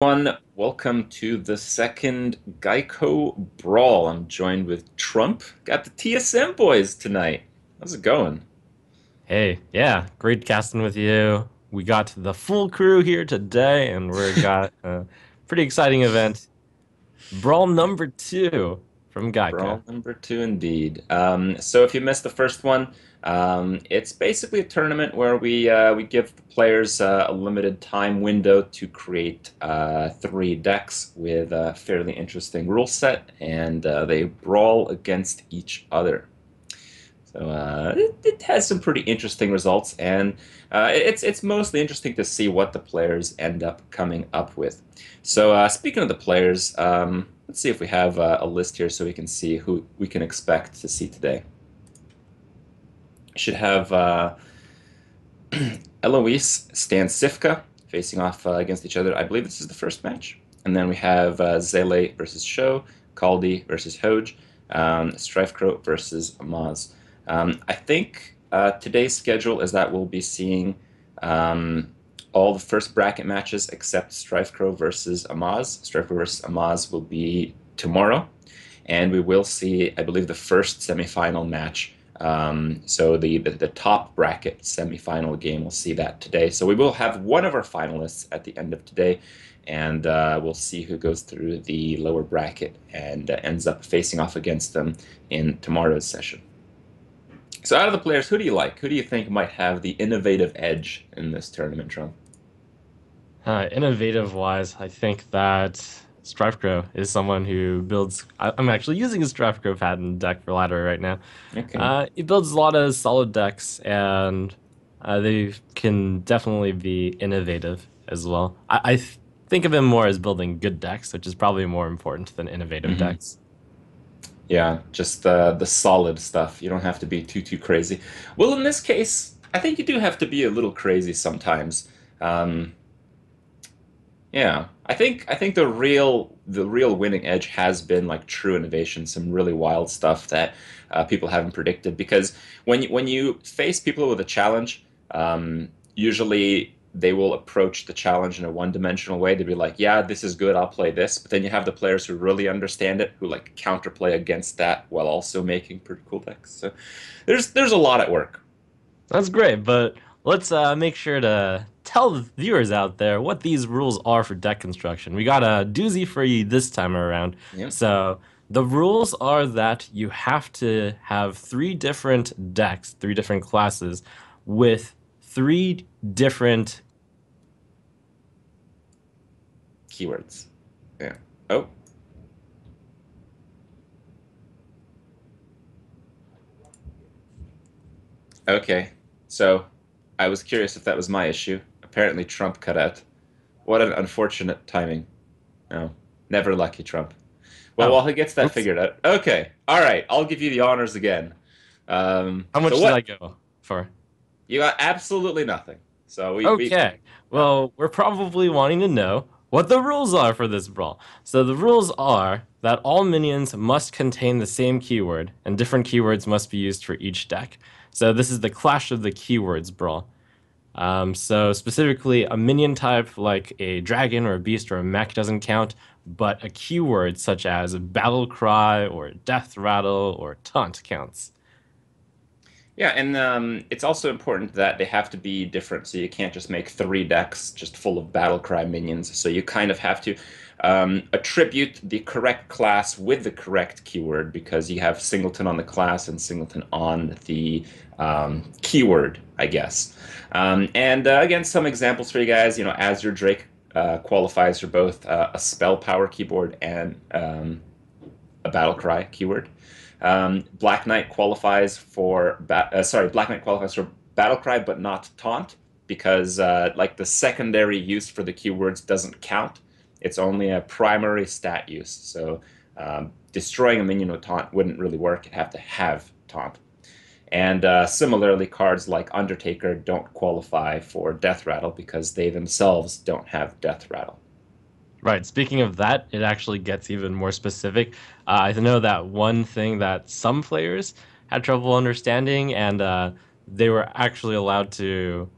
Welcome to the second GEICO Brawl. I'm joined with Trump. Got the TSM boys tonight. How's it going? Hey, yeah, great casting with you. We got the full crew here today, and we've got a pretty exciting event. Brawl number two from Geico. Brawl number two, indeed. So if you missed the first one, it's basically a tournament where we give the players a limited time window to create three decks with a fairly interesting rule set, and they brawl against each other. So it has some pretty interesting results, and it's mostly interesting to see what the players end up coming up with. So speaking of the players, let's see if we have a list here so we can see who we can expect to see today. Should have Eloise, Stancifka facing off against each other. I believe this is the first match. And then we have Zele versus Sho, Caldi versus Hoj, Strifecrow versus Amaz. I think today's schedule is that we'll be seeing all the first bracket matches except Strifecrow versus Amaz. Strifecrow versus Amaz will be tomorrow. And we will see, I believe, the first semifinal match. So the top bracket semifinal game, we'll see that today. So we will have one of our finalists at the end of today, and we'll see who goes through the lower bracket and ends up facing off against them in tomorrow's session. So out of the players, who do you like? Who do you think might have the innovative edge in this tournament, Trump? Innovative wise, I think that Strifecrow is someone who builds. I'm actually using a Strifecrow pattern deck for ladder right now. Okay. He builds a lot of solid decks, and they can definitely be innovative as well. I think of him more as building good decks, which is probably more important than innovative Hmm. decks. Yeah, just the solid stuff. You don't have to be too crazy. Well, in this case, I think you do have to be a little crazy sometimes. Um, Yeah, I think the real winning edge has been like true innovation, some really wild stuff that people haven't predicted. Because when you face people with a challenge, usually they will approach the challenge in a one-dimensional way. They'd be like, "Yeah, this is good. I'll play this." But then you have the players who really understand it, who like counterplay against that while also making pretty cool decks. So there's a lot at work. That's great, but let's make sure to tell the viewers out there what these rules are for deck construction. We got a doozy for you this time around. Yeah. So the rules are that you have to have three different decks, three different classes, with three different. Keywords. Yeah. Oh, okay. So I was curious if that was my issue. Apparently, Trump cut out. What an unfortunate timing. No, never lucky, Trump. Well, Oh, while he gets that oops. figured out. Okay. All right. I'll give you the honors again. How So much did what? I go for? You got absolutely nothing. So we Okay. no. Well, we're probably wanting to know what the rules are for this brawl. So the rules are that all minions must contain the same keyword, and different keywords must be used for each deck. So this is the Clash of the Keywords brawl. So specifically, a minion type like a dragon or a beast or a mech doesn't count, but a keyword such as battle cry or death rattle or taunt counts. Yeah, and it's also important that they have to be different. So you can't just make three decks just full of battle cry minions. So you kind of have to attribute the correct class with the correct keyword because you have singleton on the class and singleton on the keyword, I guess. And again, some examples for you guys. Azure Drake qualifies for both a spell power keyboard and a battle cry keyword. Black Knight qualifies for Black Knight qualifies for Battlecry, but not Taunt because like the secondary use for the keywords doesn't count. It's only a primary stat use. So destroying a minion with Taunt wouldn't really work. It'd have to have Taunt. And similarly, cards like Undertaker don't qualify for Death Rattle because they themselves don't have Death Rattle. Right. Speaking of that, it actually gets even more specific. I know that one thing that some players had trouble understanding, and they were actually allowed to.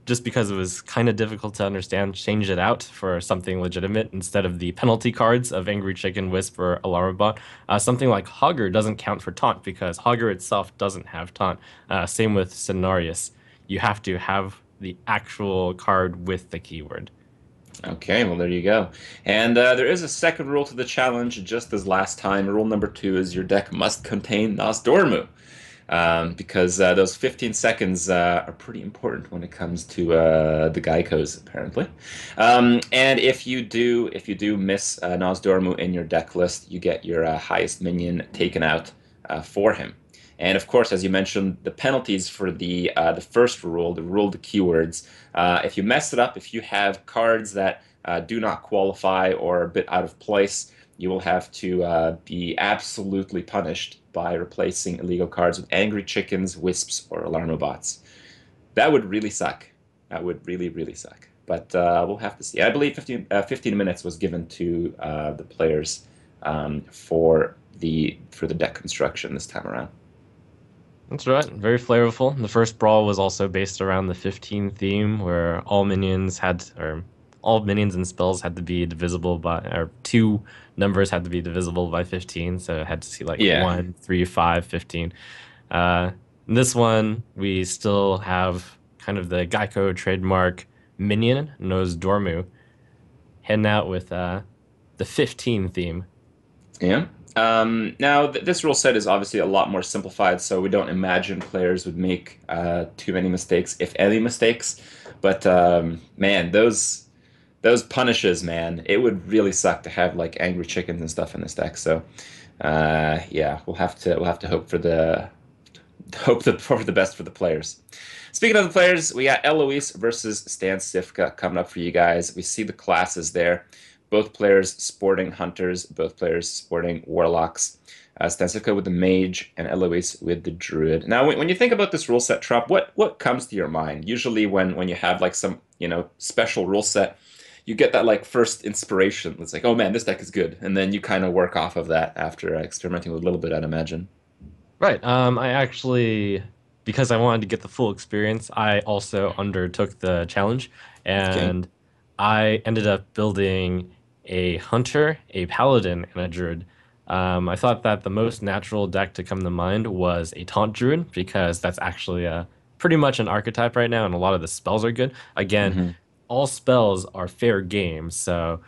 just because it was kind of difficult to understand, changed it out for something legitimate instead of the penalty cards of Angry Chicken, Wisp, or Alarmabot. Something like Hogger doesn't count for taunt because Hogger itself doesn't have taunt. Same with Cenarius. You have to have the actual card with the keyword. Okay, well, there you go. And there is a second rule to the challenge, just as last time. Rule number 2 is your deck must contain Nosdormu, because those 15 seconds are pretty important when it comes to the Geicos, apparently. And if you do miss Nosdormu in your deck list, you get your highest minion taken out for him. And of course, as you mentioned, the penalties for the first rule, the rule of the keywords. If you mess it up, if you have cards that do not qualify or are a bit out of place, you will have to be absolutely punished by replacing illegal cards with angry chickens, wisps, or alarmobots. That would really suck. That would really, really suck. But we'll have to see. I believe 15 minutes was given to the players for the deck construction this time around. That's right. Very flavorful. The first brawl was also based around the 15 theme, where all minions and spells had to be divisible by, or two numbers had to be divisible by 15. So it had to see like Yeah. 1, 3, 5, 15. In this one, we still have kind of the Geico trademark minion, Nose Dormu, heading out with the 15 theme. Yeah. Now, this rule set is obviously a lot more simplified, so we don't imagine players would make too many mistakes, if any mistakes. But man, those punishes, man, it would really suck to have like angry chickens and stuff in this deck. So yeah, we'll have to hope for the best for the players. Speaking of the players, we got Eloise versus Stancifka coming up for you guys. We see the classes there. Both players sporting hunters, both players sporting warlocks. Stancifka with the mage and Eloise with the druid. Now, when you think about this rule set, Trop, what comes to your mind? Usually, when you have like some special rule set, you get that like first inspiration. It's like, oh man, this deck is good, and then you kind of work off of that after experimenting with a little bit, I'd imagine. Right. I actually, because I wanted to get the full experience, I also undertook the challenge, Okay. and I ended up building a hunter, a paladin, and a druid. I thought that the most natural deck to come to mind was a taunt druid because that's actually pretty much an archetype right now, and a lot of the spells are good. Again, Hmm. all spells are fair game, so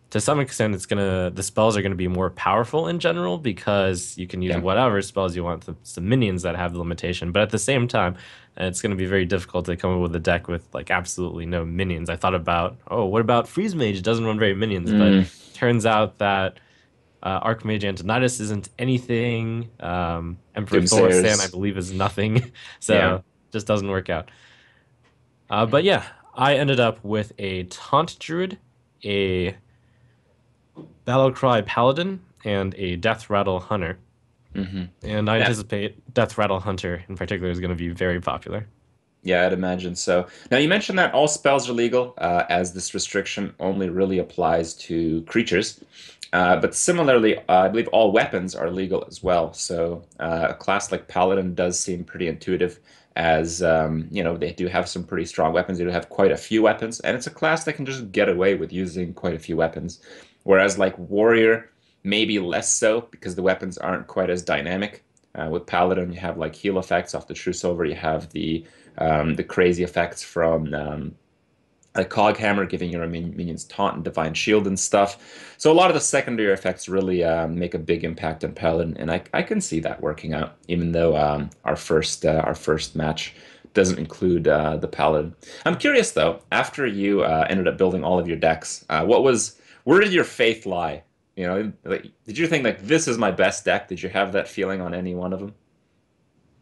to some extent the spells are gonna be more powerful in general because you can use Yeah. whatever spells you want to some minions that have the limitation. But at the same time, it's gonna be very difficult to come up with a deck with like absolutely no minions. I thought about, oh, what about Freeze Mage? It doesn't run very minions, but Mm, turns out that Archmage Antonidas isn't anything. Emperor Thorsan, I Doomsayers. believe, is nothing. Yeah. So just doesn't work out. But yeah, I ended up with a Taunt Druid, a Battlecry Paladin, and a Death Rattle Hunter. Hmm. And I Yeah. anticipate Death Rattle Hunter in particular is going to be very popular. Yeah, I'd imagine so. Now, you mentioned that all spells are legal, as this restriction only really applies to creatures. But similarly, I believe all weapons are legal as well. So a class like Paladin does seem pretty intuitive, as they do have some pretty strong weapons. They do have quite a few weapons, and it's a class that can just get away with using quite a few weapons. Whereas like Warrior, maybe less so because the weapons aren't quite as dynamic. With Paladin, you have like heal effects off the True Silver. You have the crazy effects from like Cog Hammer giving your minions taunt and divine shield and stuff. So a lot of the secondary effects really make a big impact on Paladin, and I can see that working out, even though our first match doesn't include the Paladin. I'm curious though, after you ended up building all of your decks, where did your faith lie? Like, did you think like this is my best deck? Did you have that feeling on any one of them?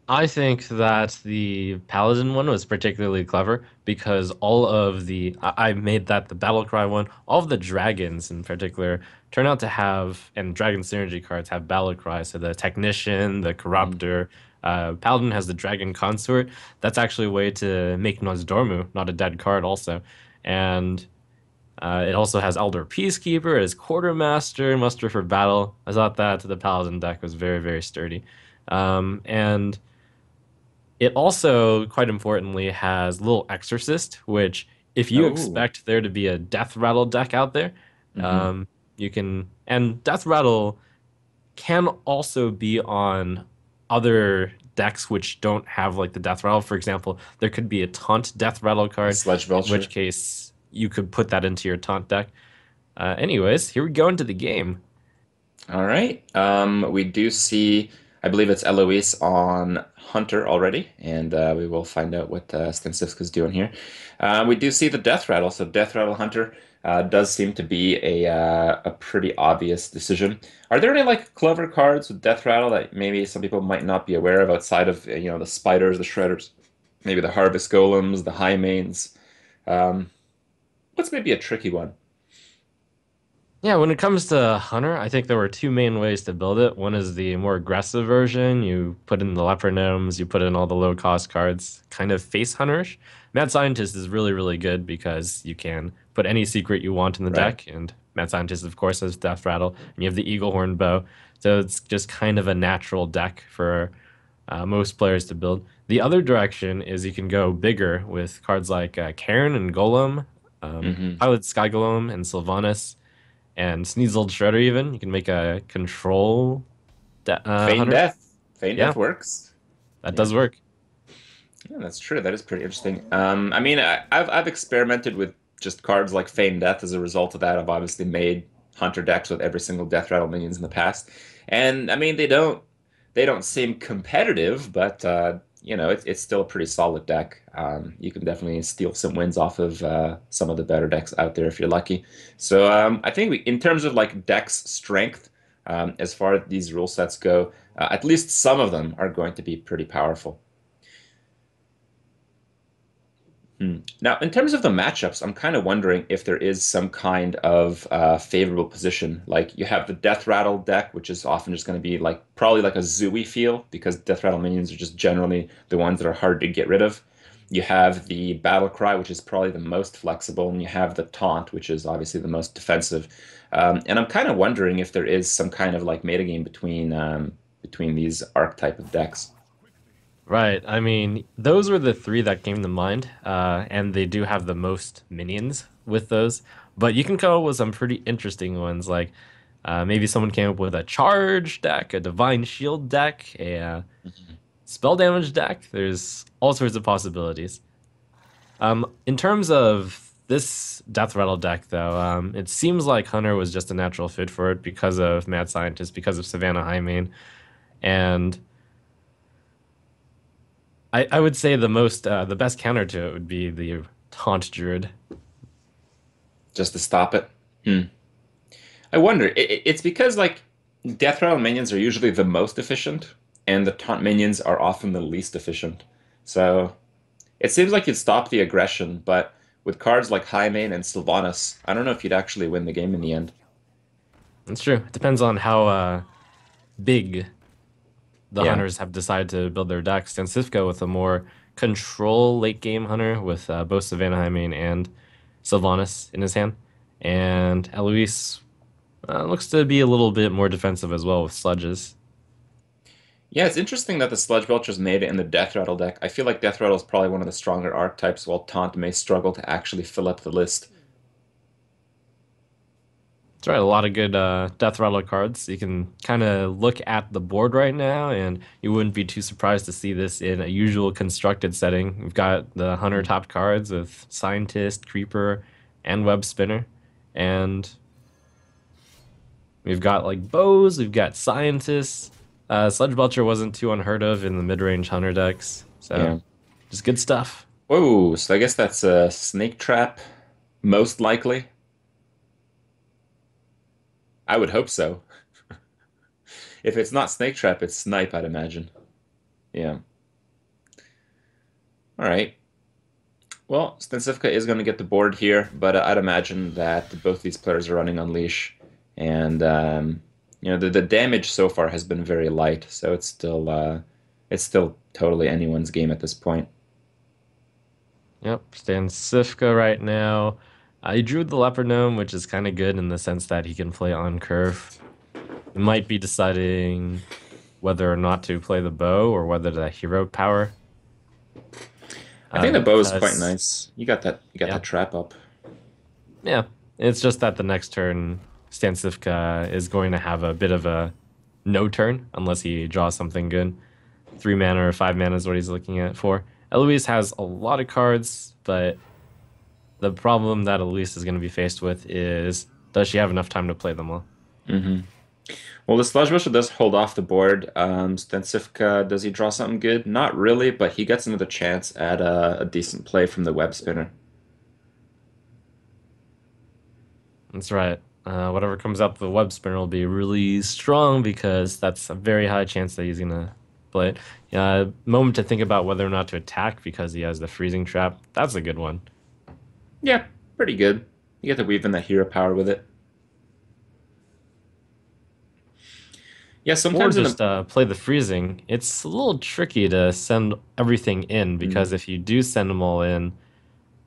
I think that the Paladin one was particularly clever because I made that the Battlecry one, all of the dragons in particular turn out to have, and Dragon Synergy cards have Battlecry. So the Technician, the Mhm. Corruptor, Paladin has the Dragon Consort. That's actually a way to make Nosdormu not a dead card also. And it also has Elder Peacekeeper as Quartermaster, Muster for Battle. I thought that the Paladin deck was very, very sturdy. And It also, quite importantly, has little exorcist, which if you Oh. expect there to be a death rattle deck out there, Hmm. you can, and death rattle can also be on other decks which don't have like the death rattle. For example, there could be a taunt death rattle The card, Sludge in which Belcher. case you could put that into your taunt deck. Anyways, here we go into the game. All right. We do see, I believe it's Eloise on Hunter already, and we will find out what Stancifka's doing here. We do see the Death Rattle, so Death Rattle Hunter does seem to be a pretty obvious decision. Are there any like clever cards with Death Rattle that maybe some people might not be aware of outside of the spiders, the shredders, maybe the harvest golems, the high mains? Um, what's maybe a tricky one? Yeah, when it comes to Hunter, I think there were two main ways to build it. One is the more aggressive version. You put in the leper gnomes, you put in all the low cost cards, kind of face Hunterish. Mad Scientist is really, really good because you can put any secret you want in the Right. deck, and Mad Scientist, of course, has Death Rattle, and you have the Eagle Horn Bow. So it's just kind of a natural deck for most players to build. The other direction is you can go bigger with cards like Cairn and Golem, Hmm. Pilot Sky Golem, and Sylvanas and Sneaseled Shredder even. You can make a control Feign hunter. Death. Feign Yeah, Death works. that Yeah. does work. Yeah, that's true. That is pretty interesting. I mean, I've experimented with just cards like Feign Death as a result of that. I've obviously made Hunter decks with every single Death Rattle minions in the past, and I mean they don't seem competitive, but it's still a pretty solid deck. You can definitely steal some wins off of some of the better decks out there if you're lucky. So I think in terms of like decks strength, as far as these rule sets go, at least some of them are going to be pretty powerful. Hmm. Now, in terms of the matchups, I'm kind of wondering if there is some kind of favorable position. Like you have the Death Rattle deck, which is often just going to be like probably like a Zooey feel because Death Rattle minions are just generally the ones that are hard to get rid of. You have the Battle Cry, which is probably the most flexible, and you have the Taunt, which is obviously the most defensive. And I'm kind of wondering if there is some kind of like metagame between these archetype of decks. Right. I mean, those were the three that came to mind, and they do have the most minions with those. But you can come up with some pretty interesting ones, like maybe someone came up with a charge deck, a divine shield deck, a spell damage deck. There's all sorts of possibilities. In terms of this Death Rattle deck, though, it seems like Hunter was just a natural fit for it because of Mad Scientist, because of Savannah Highmane, and I would say the best counter to it would be the Taunt Druid. Just to stop it. Hmm. I wonder. It's because like death rattle minions are usually the most efficient, and the taunt minions are often the least efficient. So it seems like you'd stop the aggression, but with cards like Highmane and Sylvanas, I don't know if you'd actually win the game in the end. That's true. It depends on how big the Yeah. hunters have decided to build their decks. Stancifka with a more control late game hunter with both Savannah Highmane and Sylvanas in his hand, and Eloise looks to be a little bit more defensive as well with sludges. Yeah, it's interesting that the Sludge Belchers made it in the Death Rattle deck. I feel like Death Rattle is probably one of the stronger archetypes, while Taunt may struggle to actually fill up the list. That's right, a lot of good Death Rattle cards. You can kind of look at the board right now, and you wouldn't be too surprised to see this in a usual constructed setting. We've got the Hunter Hmm. top cards with Scientist, Creeper, and Web Spinner. And we've got like bows, we've got Scientists. Sludge Belcher wasn't too unheard of in the mid-range Hunter decks. So, Yeah. just good stuff. Whoa, so I guess that's a Snake Trap, most likely. I would hope so. If it's not Snake Trap, it's Snipe, I'd imagine. Yeah. All right. Well, Stancifka is going to get the board here, but I'd imagine that both these players are running Unleash, and the damage so far has been very light, so it's still totally anyone's game at this point. Yep, Stancifka right now. He drew the Leopard Gnome, which is kind of good in the sense that he can play on curve. He might be deciding whether or not to play the bow or whether to hero power. I think the bow is quite Because nice. You got that yeah, trap up. yeah, it's just that the next turn Stancifka is going to have a bit of a no turn unless he draws something good. 3 mana or 5 mana is what he's looking at for. Eloise has a lot of cards, but the problem that Eloise is going to be faced with is does she have enough time to play them all? Hmm. Well, the Sludge Buster does hold off the board. Stancifka, does he draw something good? Not really, but he gets another chance at a decent play from the web spinner. That's right. Whatever comes out the web spinner will be really strong because that's a very high chance that he's gonna play it. Moment to think about whether or not to attack because he has the freezing trap. That's a good one. Yeah, pretty good. You get to weave in that hero power with it. Yeah, Or sometimes in the just play the freezing. It's a little tricky to send everything in because mm, if you do send them all in,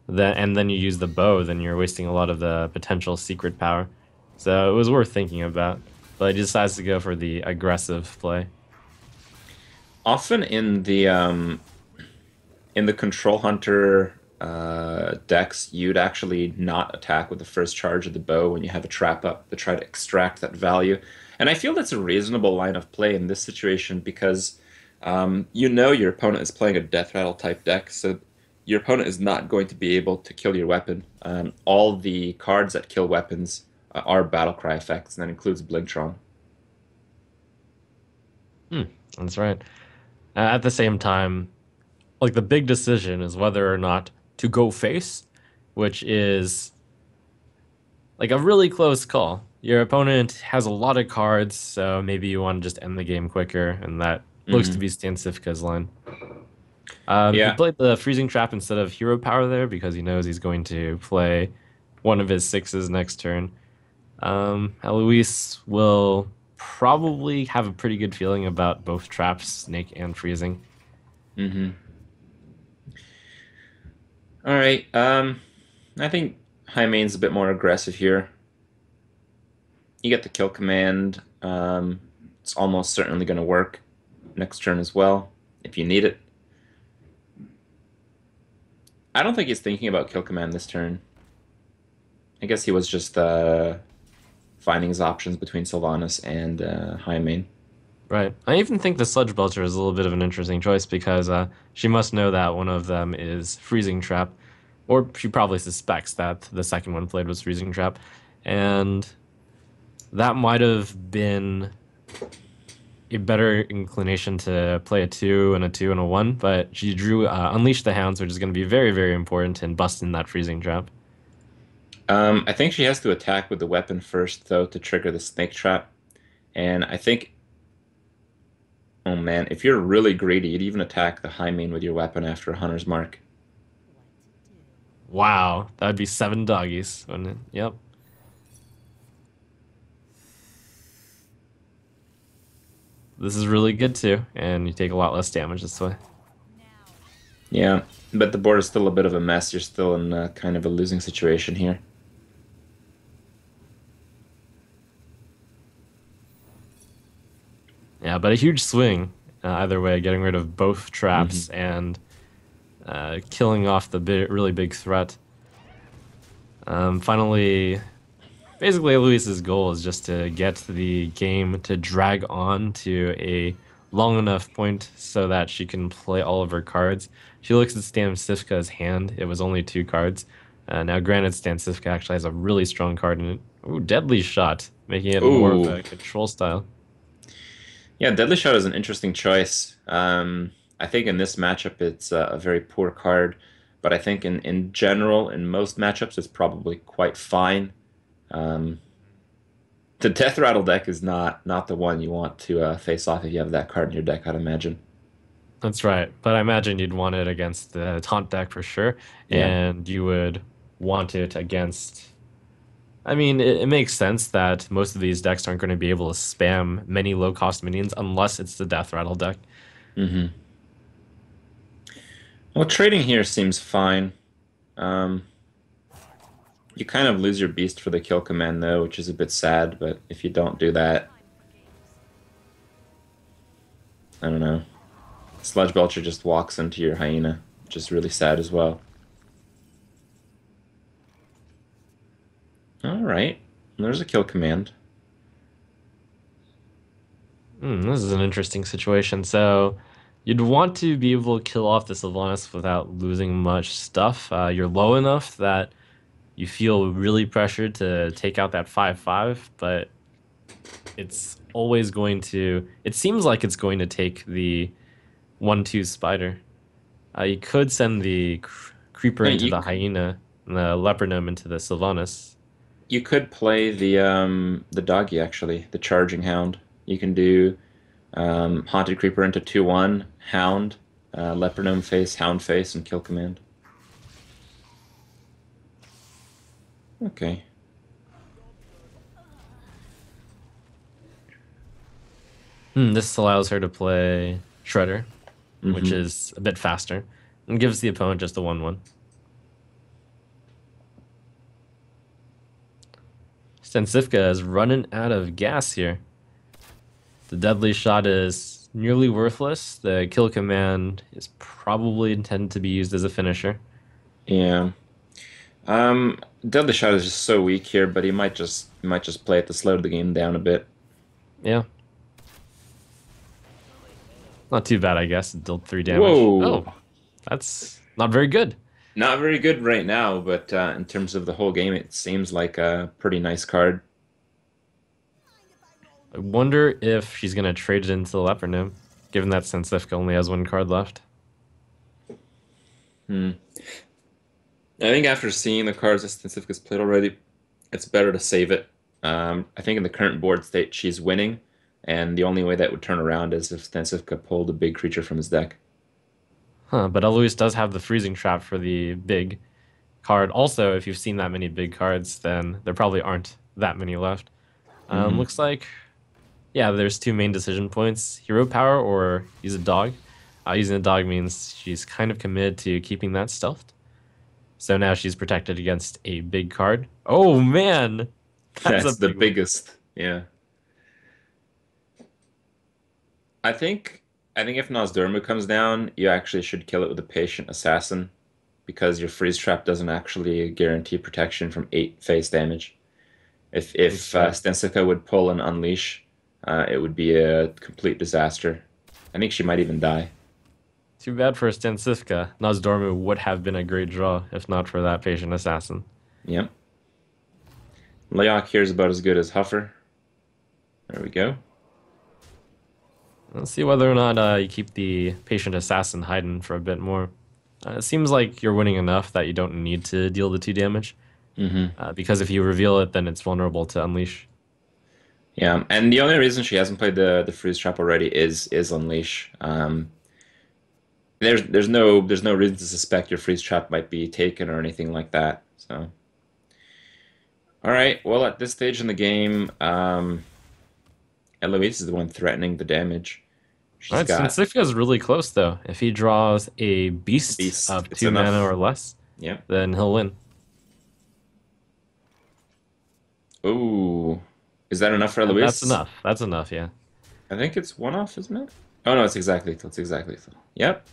then you use the bow, then you're wasting a lot of the potential secret power. So it was worth thinking about. But he decides to go for the aggressive play. often in the Control Hunter decks, you'd actually not attack with the first charge of the bow when you have a trap up to try to extract that value. And I feel that's a reasonable line of play in this situation because you know your opponent is playing a Death Rattle type deck, so your opponent is not going to be able to kill your weapon. All the cards that kill weapons are Battlecry effects, and that includes Blingtron. Hmm, that's right. At the same time, like the big decision is whether or not to go face, which is like a really close call. Your opponent has a lot of cards, so maybe you want to just end the game quicker, and that looks to Hmm. be Stancifka's line. He Yeah. played the freezing trap instead of hero power there because he knows he's going to play one of his sixes next turn. Eloise will probably have a pretty good feeling about both traps, snake and freezing. Hmm. All right. I think High Main's a bit more aggressive here. You get the kill command. It's almost certainly going to work next turn as well if you need it. I don't think he's thinking about kill command this turn. I guess he was just finding his options between Sylvanas and High Main. Right. I even think the Sludge Belcher is a little bit of an interesting choice because she must know that one of them is Freezing Trap, or she probably suspects that the second one played was Freezing Trap, and that might have been a better inclination to play a 2 and a 2 and a 1, but she drew Unleash the Hounds, which is going to be very, very important in busting that Freezing Trap. I think she has to attack with the weapon first, though, to trigger the snake trap. And I think, oh man, if you're really greedy, you'd even attack the High Main with your weapon after a Hunter's Mark. Wow, that would be 7 doggies, wouldn't it? Yep. This is really good too, and you take a lot less damage this way. Yeah, but the board is still a bit of a mess. You're still in kind of a losing situation here. Yeah, but a huge swing either way, getting rid of both Hmm. traps and killing off the really big threat. Finally, basically, Luis's goal is just to get the game to drag on to a long enough point so that she can play all of her cards. She looks at Stancifka's hand. It was only 2 cards. Now, granted, Stancifka actually has a really strong card in it. Ooh, Deadly Shot, making it more of Ooh, a control style. yeah, Deadly Shot is an interesting choice. I think in this matchup it's a very poor card, but I think in general, in most matchups, it's probably quite fine. Um, the Death Rattle deck is not the one you want to face off if you have that card in your deck, I'd imagine. That's right. But I imagine you'd want it against the taunt deck for sure, Yeah. and you would want it against. I mean, it makes sense that most of these decks aren't going to be able to spam many low cost minions unless it's the Death Rattle deck. Hmm. Well, trading here seems fine. Um, you kind of lose your beast for the kill command though, which is a bit sad, but if you don't do that, I don't know. Sludge Belcher just walks into your hyena, which is really sad as well. All right, there's a kill command. This is an interesting situation. So you'd want to be able to kill off the Sylvanas without losing much stuff. You're low enough that you feel really pressured to take out that 5/5, but it's always going to. It seems like it's going to take the 1/2 spider. You could send the creeper No, into the hyena and the leopard gnome into the Sylvanas. you could play the doggy actually, the charging hound. You can do haunted creeper into 2/1, hound, leopard gnome face, hound face, and kill command. Okay. This allows her to play Shredder, which Mm-hmm. is a bit faster, and gives the opponent just a 1/1. Stancifka is running out of gas here. The deadly shot is nearly worthless. The kill command is probably intended to be used as a finisher. Yeah. Deadly shot is just so weak here, but he might just play it to slow the game down a bit. Yeah, not too bad, I guess. It dealt 3 damage. Whoa. Oh, that's not very good. Not very good right now, but in terms of the whole game, it seems like a pretty nice card. I wonder if she's gonna trade it into the Leopard Gnome, given that Stancifka only has 1 card left. Hmm. I think after seeing the cards that Stancifka's played already, it's better to save it. I think in the current board state, she's winning, and the only way that would turn around is if Stancifka pulled a big creature from his deck. Huh, but Eloise does have the freezing trap for the big card. Also, if you've seen that many big cards, then there probably aren't that many left. Hmm. Looks like, yeah, there's 2 main decision points: hero power or use a dog. Using a dog means she's kind of committed to keeping that stealthed. So now she's protected against a big card. Oh man, that's a That's the big one. biggest. Yeah. I think I think if Nozdormu comes down, you actually should kill it with a patient assassin because your freeze trap doesn't actually guarantee protection from 8 face damage. If Okay. Stensica would pull an unleash, it would be a complete disaster. I think she might even die. Too bad for Stancifka. Nozdormu would have been a great draw if not for that patient assassin. Yep. Leok here is about as good as Huffer. There we go. Let's see whether or not you keep the patient assassin hiding for a bit more. It seems like you're winning enough that you don't need to deal the 2 damage. Hmm. Because if you reveal it, then it's vulnerable to unleash. Yeah, and the only reason she hasn't played the freeze trap already is unleash. There's no reason to suspect your freeze trap might be taken or anything like that. So, all right. Well, at this stage in the game, Eloise is the one threatening the damage. All She's right, got Stancifka is really close though. If he draws a beast Beast. of It's 2 mana enough. or less, Yeah. then he'll win. Ooh, is that enough for That's Eloise? enough. That's enough, yeah. I think it's one off, isn't it? Oh no, it's exactly lethal. It's exactly lethal. Yep.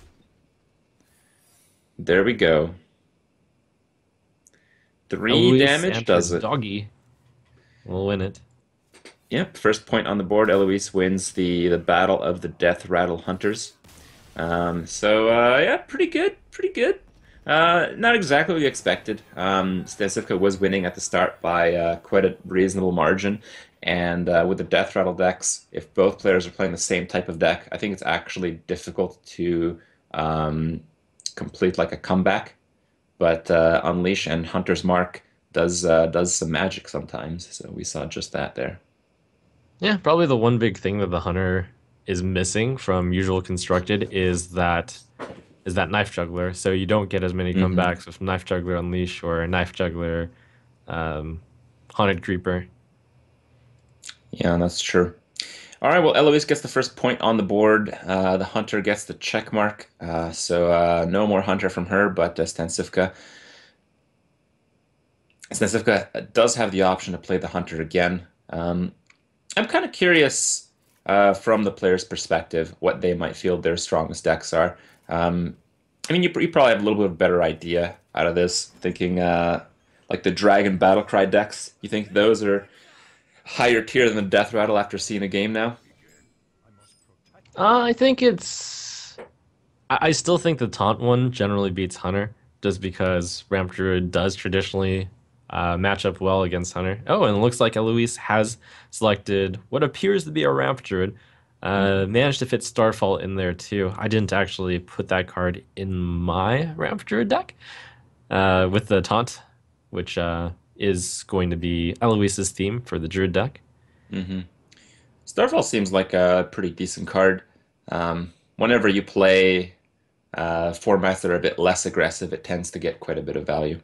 There we go. 3 Eloise damage and her does it. doggy will win it. Yep, first point on the board. Eloise wins the Battle of the Death Rattle Hunters. Yeah, pretty good, pretty good. Not exactly what we expected. Stancifka was winning at the start by quite a reasonable margin, and with the Death Rattle decks, if both players are playing the same type of deck, I think it's actually difficult to complete like a comeback. But Unleash and Hunter's Mark does some magic sometimes, so we saw just that there. Yeah, probably the one big thing that the hunter is missing from usual constructed is that knife juggler. So you don't get as many Hmm. comebacks with knife juggler unleash or knife juggler um, haunted creeper. Yeah, that's true. All right, well, Eloise gets the first point on the board. The hunter gets the check mark. No more hunter from her, but Stancifka does have the option to play the hunter again. I'm kind of curious from the player's perspective what they might feel their strongest decks are. Um, I mean, you probably have a little bit of a better idea out of this, thinking like the Dragon Battlecry decks. You think those are higher tier than the Death Rattle after seeing a game now? I think it's. I still think the taunt one generally beats Hunter, just because Ramp Druid does traditionally match up well against Hunter. Oh, and it looks like Eloise has selected what appears to be a Ramp Druid. Managed to fit Starfall in there too. I didn't actually put that card in my Ramp Druid deck with the taunt, which is going to be Eloise's theme for the Druid deck. Mm-hmm. Starfall seems like a pretty decent card. Whenever you play formats that are a bit less aggressive, it tends to get quite a bit of value.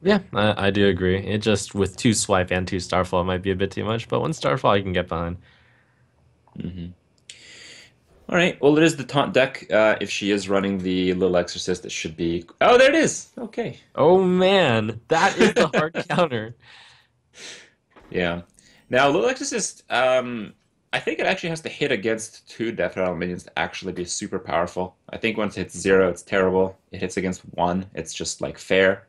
Yeah, I do agree. It just with two swipe and two Starfall might be a bit too much, but one Starfall I can get behind. Hmm. All right. Well, it is the taunt deck. If she is running the Little Exorcist, it should be. Oh, there it is. Okay. Oh man, that is the hard counter. Yeah. Now, Little Exorcist, I think it actually has to hit against two Death Rattle minions to actually be super powerful. I think once it hits zero, it's terrible. It hits against one, it's just like fair.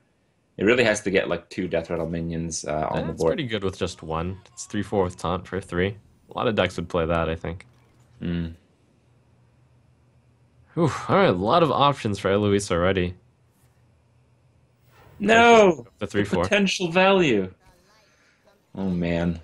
It really has to get like two Death Rattle minions on the That's board. pretty good with just one. It's 3/4 with taunt for three. A lot of decks would play that, I think. Mm. Whew, all right, a lot of options for Eloise already. Might just No! go the The 3/4. potential value. Oh man.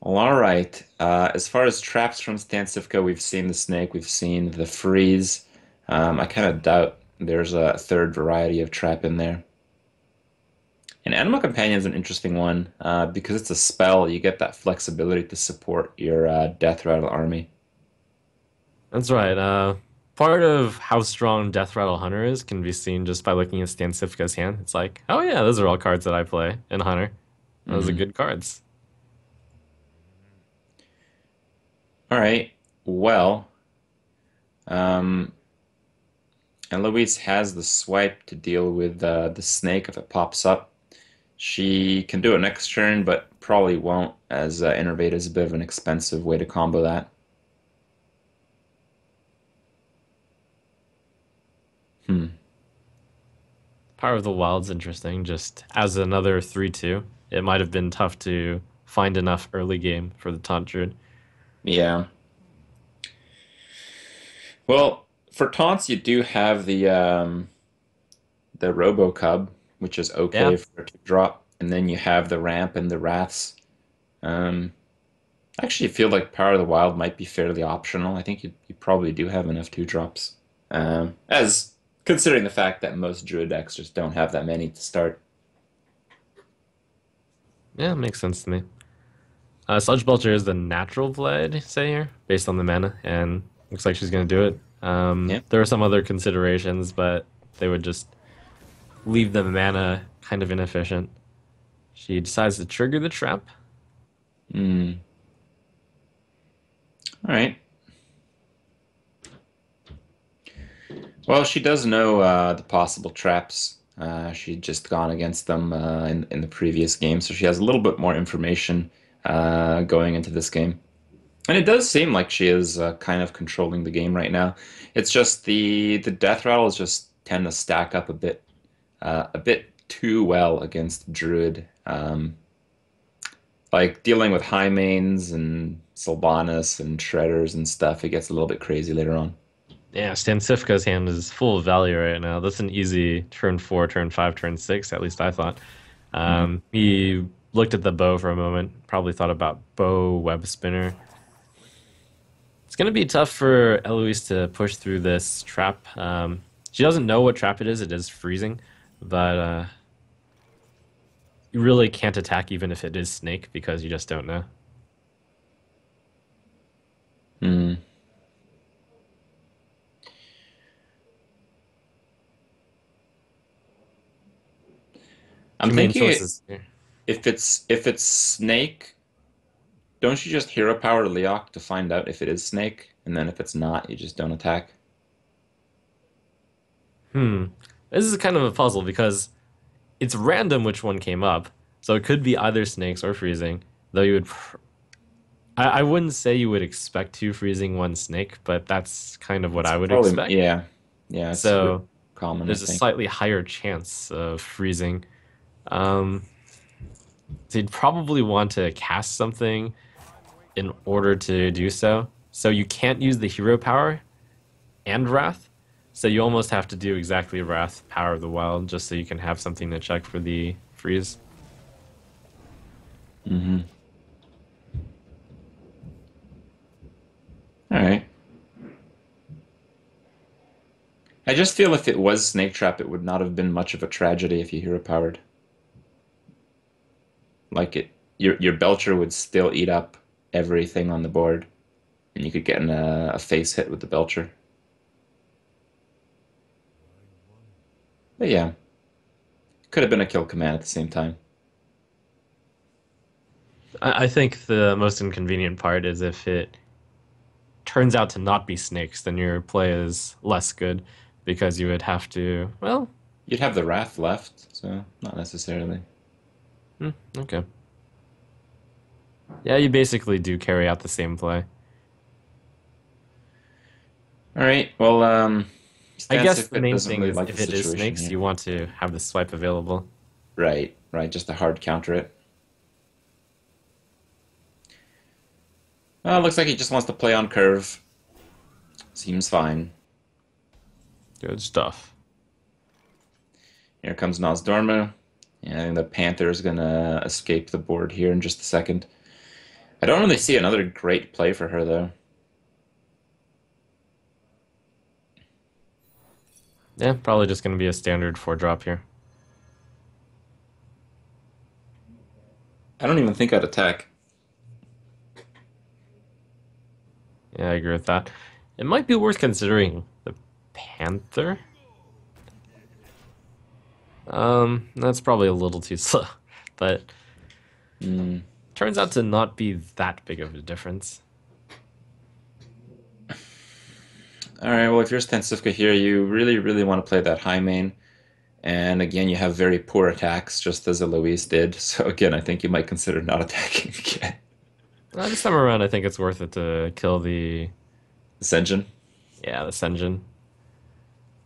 Well, all right. As far as traps from Stancifka, we've seen the snake, we've seen the freeze. I kind of doubt there's a third variety of trap in there. And Animal Companion is an interesting one because it's a spell. You get that flexibility to support your Death Rattle army. That's right. Part of how strong Death Rattle Hunter is can be seen just by looking at Stancifka's hand. It's like, oh yeah, those are all cards that I play in Hunter. Those are Hmm. good cards. All right. Well, um, and Louise has the swipe to deal with the snake if it pops up. She can do it next turn, but probably won't, as Innervate is a bit of an expensive way to combo that. Hmm. Power of the Wild's interesting. Just as another 3/2, it might have been tough to find enough early game for the Taunt Druid. Yeah. Well, for taunts, you do have the Robo Cub, which is Yeah, okay for it to drop, and then you have the ramp and the wraths. Um, I actually feel like Power of the Wild might be fairly optional. I think you probably do have enough two drops, as considering the fact that most Druid decks just don't have that many to start. yeah, makes sense to me. Sludge Belcher is the natural play, I'd say here, based on the mana, and looks like she's going to do it. Yeah. There are some other considerations, but they would just leave the mana kind of inefficient. She decides to trigger the trap. Mm. All right. Well, she does know the possible traps. She'd just gone against them in the previous game, so she has a little bit more information going into this game. And it does seem like she is kind of controlling the game right now. It's just the death rattles just tend to stack up a bit too well against Druid. Like dealing with high mains and Sylvanas and Shredders and stuff, it gets a little bit crazy later on. Yeah, Stancifka's hand is full of value right now. That's an easy turn 4, turn 5, turn 6, at least I thought. Mhm. He looked at the bow for a moment, probably thought about bow, web spinner. It's going to be tough for Eloise to push through this trap. She doesn't know what trap it is. It is freezing, but you really can't attack even if it is snake because you just don't know. Mm. I'm Two main thinking choices here. if it's Snake, don't you just hero power Leok to find out if it is Snake, and then if it's not, you just don't attack? Hmm. This is kind of a puzzle because it's random which one came up, so it could be either snakes or freezing. Though you would, I wouldn't say you would expect two freezing, one snake, but that's kind of what It's I would probably, expect. yeah, yeah, it's super So common, I there's a think. slightly higher chance of freezing. Um, so you'd probably want to cast something in order to do so. So you can't use the hero power and Wrath. So you almost have to do exactly Wrath, Power of the Wild, just so you can have something to check for the freeze. Hmm. All right. I just feel if it was Snake Trap, it would not have been much of a tragedy if you hero powered. Like it, your Belcher would still eat up everything on the board, and you could get in a face hit with the Belcher. But yeah, could have been a kill command at the same time. I think the most inconvenient part is if it turns out to not be snakes, then your play is less good because you would have to, well, You'd have the Wrath left, so not necessarily. okay. Yeah, you basically do carry out the same play. All right. Well, I guess the Stancifka main doesn't thing really is like the if it is situation snakes, here. you want to have the swipe available. Right, right. Just to hard counter it. Looks like he just wants to play on curve. Seems fine. Good stuff. Here comes Nozdorma. Yeah, I think the Panther is gonna escape the board here in just a second. I don't really see another great play for her though. Yeah, probably just going to be a standard 4 drop here. I don't even think I'd attack. Yeah, I agree with that. It might be worth considering the Panther. That's probably a little too slow, but Hmm. turns out to not be that big of a difference. All right, well, if you're Stancifka here, you really, really want to play that high main. And again, you have very poor attacks, just as Eloise did. So again, I think you might consider not attacking again. This time around, I think it's worth it to kill the, Ascension. yeah, the Senjin.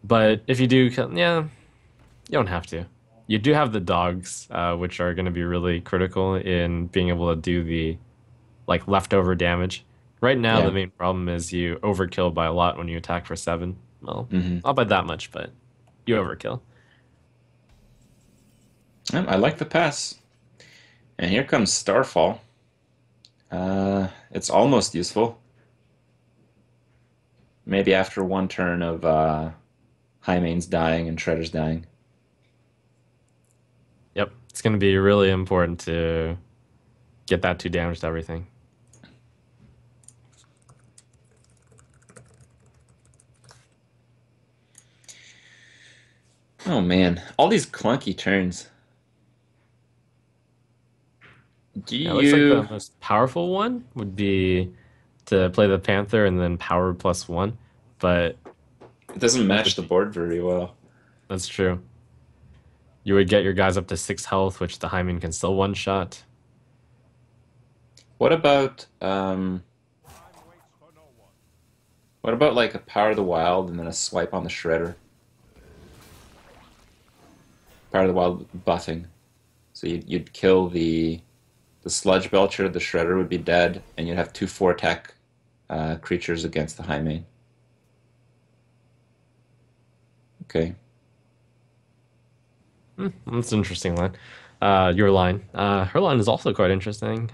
But if you do kill, yeah, you don't have to. You do have the dogs, which are going to be really critical in being able to do the like leftover damage. Right now, the Yeah. main problem is you overkill by a lot when you attack for 7. Well, Hmm. not by that much, but you overkill. I like the pass. And here comes Starfall. It's almost useful. Maybe after one turn of Hymane's dying and Shredder's dying. Yep, it's going to be really important to get that 2 damage to everything. Oh man, all these clunky turns. Do Yeah, it looks like the you? most powerful one would be to play the Panther and then power +1, but It doesn't it match would the be, board very well. that's true. You would get your guys up to 6 health, which the Hymen can still one shot. What about what about like a Power of the Wild and then a swipe on the Shredder? Power of the Wild buffing. So you'd kill the Sludge Belcher, the Shredder would be dead, and you'd have two 4 attack creatures against the High Main. Okay. That's an interesting line. Your line. Her line is also quite interesting.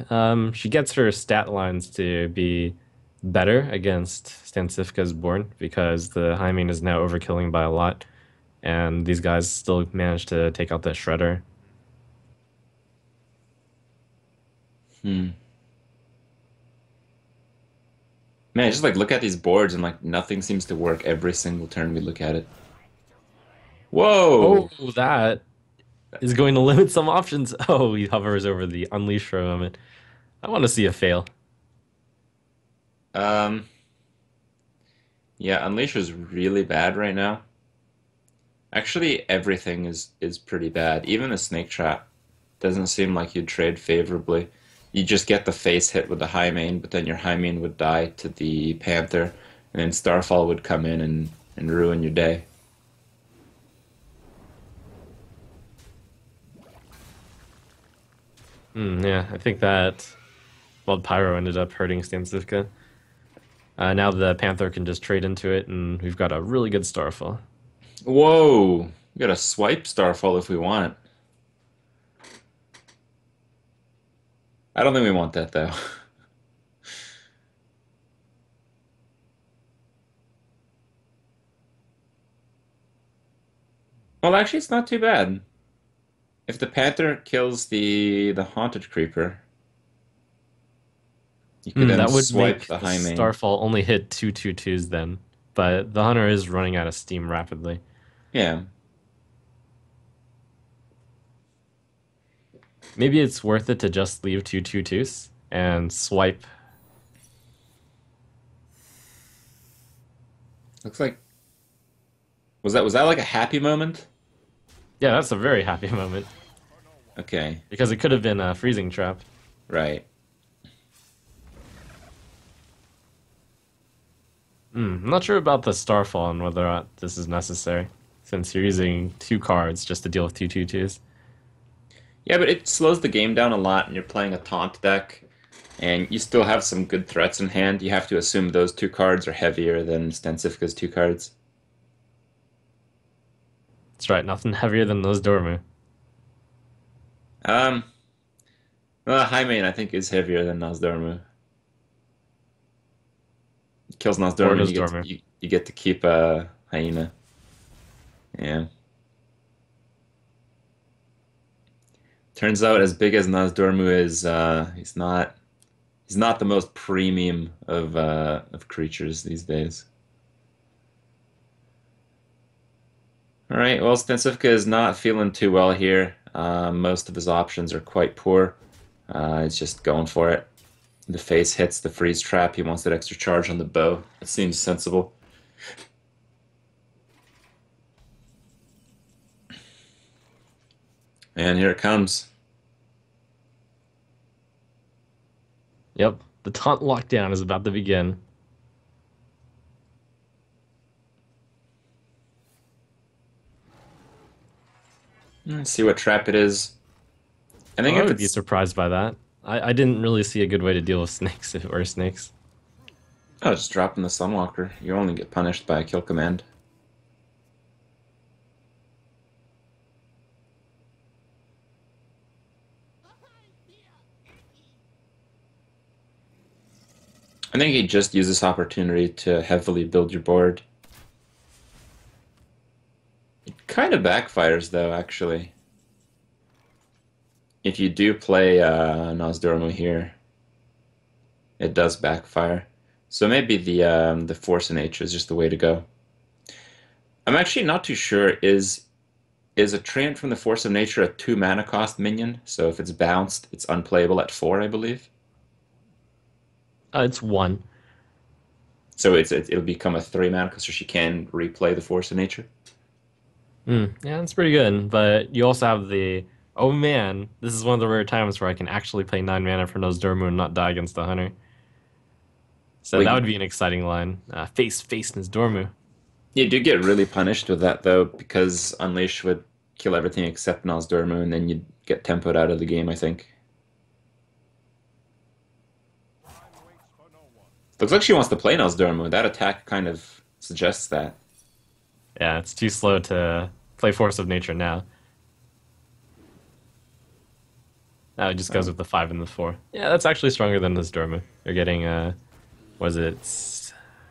She gets her stat lines to be better against Stancifka's Born because the Hymen is now overkilling by a lot, and these guys still manage to take out the Shredder. Hmm. Man, I just like look at these boards and like nothing seems to work every single turn we look at it. Oh, Whoa! that is going to limit some options. Oh, he hovers over the Unleash for a moment. I want to see a fail. Um, yeah, Unleash is really bad right now. Actually, everything is pretty bad. Even the Snake Trap doesn't seem like you'd trade favorably. You just get the face hit with the high main, but then your high main would die to the Panther, and then Starfall would come in and ruin your day. Yeah, I think that Blood Pyro ended up hurting Stancifka. Now the Panther can just trade into it, and we've got a really good Starfall. Whoa! We got a swipe Starfall if we want it. I don't think we want that though. Well, actually, it's not too bad. If the Panther kills the Haunted Creeper, you could then That would swipe make the the high main. Starfall only hit 2/2/2s then, but the Hunter is running out of steam rapidly. Yeah. Maybe it's worth it to just leave 2/2/2s and swipe. Looks like was that like a happy moment? Yeah, that's a very happy moment Okay. because it could have been a freezing trap. Right. I'm not sure about the Starfall and whether or not this is necessary, since you're using two cards just to deal with 2/2/2s. Yeah, but it slows the game down a lot, and you're playing a taunt deck, and you still have some good threats in hand. You have to assume those two cards are heavier than Stancifka's two cards. That's right, nothing heavier than those Dormu. Um, well, High Main I think is heavier than Nozdormu. Kills Or Nozdormu, and does you get to, Dormu. you get to keep Hyena. Yeah. Turns out, as big as Nozdormu is, he's not the most premium of creatures these days. All right, well, Stancifka is not feeling too well here. Most of his options are quite poor. He's just going for it. The face hits the freeze trap. He wants that extra charge on the bow. It seems sensible. And here it comes. Yep, the taunt lockdown is about to begin. Let's see what trap it is. I Oh, think I if would be it's... surprised by that. I didn't really see a good way to deal with snakes if it were snakes. Oh, just dropping the Sunwalker. You only get punished by a kill command. I think he just used this opportunity to heavily build your board. It kind of backfires, though, actually. If you do play Nozdormu here, it does backfire. So maybe the Force of Nature is just the way to go. I'm actually not too sure. Is a Treant from the Force of Nature a 2 mana cost minion? So if it's bounced, it's unplayable at 4, I believe. It's one. So it'll become a 3 mana cost, so she can replay the Force of Nature. Yeah, it's pretty good. But you also have the oh man, this is one of the rare times where I can actually play 9 mana for Nozdormu and not die against the hunter. So Well, that would be an exciting line. Face Nozdormu. you do get really punished with that though, because Unleash would kill everything except Nozdormu, and then you'd get tempoed out of the game, I think. Looks like she wants to play Nozdormu. That attack kind of suggests that. Yeah, it's too slow to play Force of Nature now. Now it just goes Oh. with the 5 and the 4. Yeah, that's actually stronger than Nozdormu. You're getting was it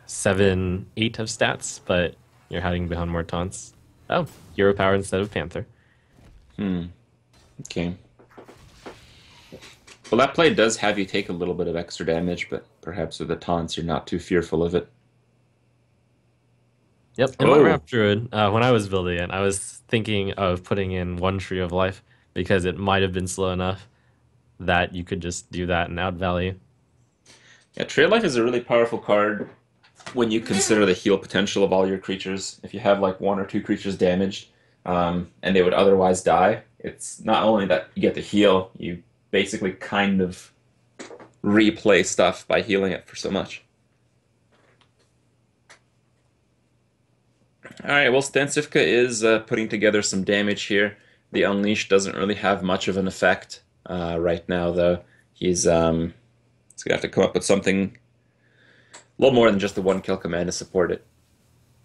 7, 8 of stats, but you're hiding behind more taunts. Oh, hero power instead of Panther. Hmm. Okay. Well, that play does have you take a little bit of extra damage, but perhaps with the taunts, you're not too fearful of it. Yep, in my Oh, Ramp Druid, when I was building it, I was thinking of putting in one Tree of Life because it might have been slow enough that you could just do that and outvalue. yeah, Trail Life is a really powerful card when you consider the heal potential of all your creatures. If you have like one or two creatures damaged, and they would otherwise die, it's not only that you get the heal, you basically kind of replay stuff by healing it for so much. All right, well, Stancifka is putting together some damage here. The Unleash doesn't really have much of an effect right now, though. He's gonna have to come up with something a little more than just the one kill command to support it.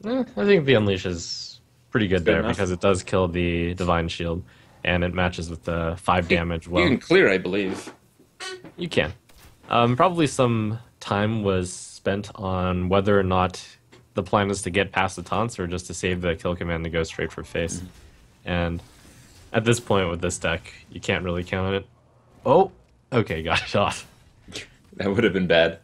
I think the Unleash is pretty It's good good there enough. because it does kill the Divine Shield, and it matches with the 5 damage You well. can clear, I believe. You can. Probably some time was spent on whether or not the plan is to get past the taunts or just to save the kill command to go straight for face. And at this point with this deck, you can't really count on it. Oh, okay, got it off. That would have been bad.